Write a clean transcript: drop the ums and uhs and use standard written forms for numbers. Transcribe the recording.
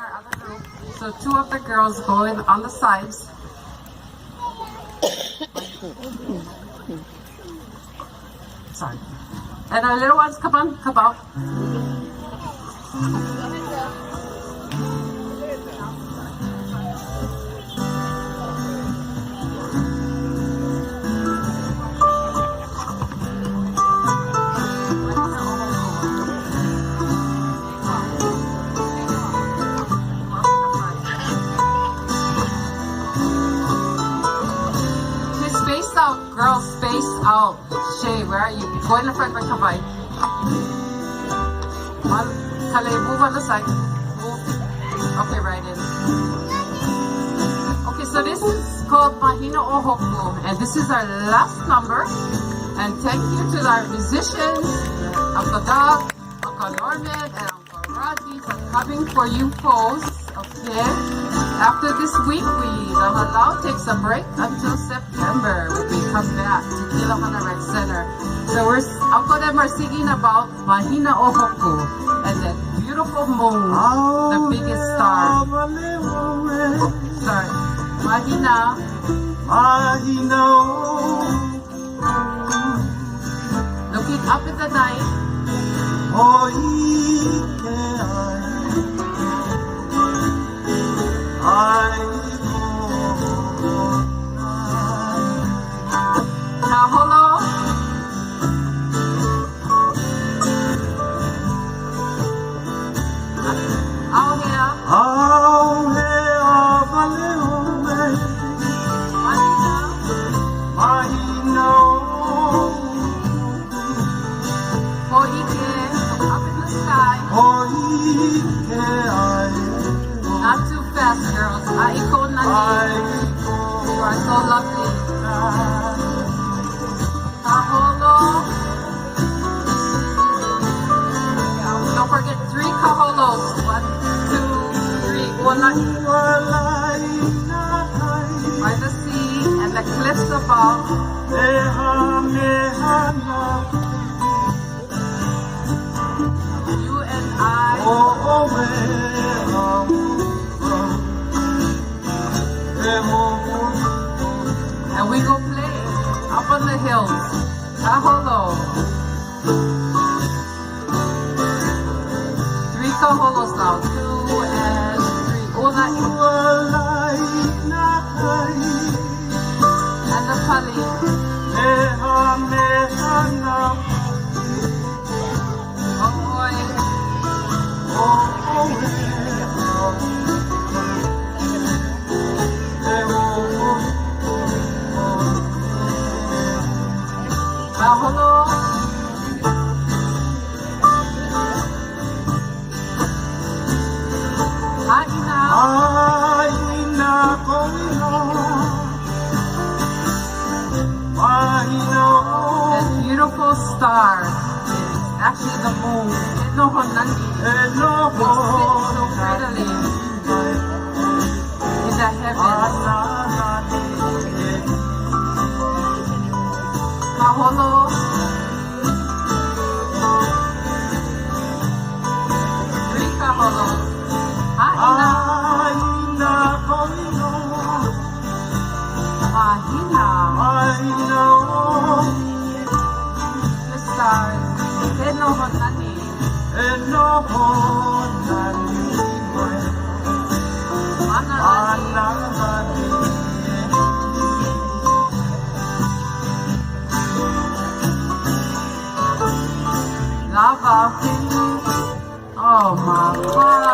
our other group. So two of the girls going on the sides. Sorry. And our little ones, come on, come out. Girls, space out. Shay, where are you? Go in the front, but come by. Kale, move on the side. Move. Okay, right in. Okay, so this is called Mahina o Hoku, and this is our last number. And thank you to our musicians, Uncle Doug, Uncle Norman, and Uncle Raji for coming for you folks. Okay. After this week, the halau takes a break until September when we come back to Kilohana Rec Center. So Uncle and them are singing about Mahina o Hoku and that beautiful moon, the biggest star. Sorry. Mahina. Mahina. Looking up at the night. Kaholo. Not too fast, girls. Aiko nani. You are so lovely. Kaholo. Don't forget 3 kaholos. 1, 2, 3. By the sea and the cliffs above. You and I. And we go play up on the hills. Kaholo. 3 kaholos now. 2 and 3. And the pali. Kaholo. That beautiful star is actually the moon. Enoho nani. It sits so prettily in the heavens. Kaholo. Mahina. The stars. Enoho nani. Lava. Oh my God.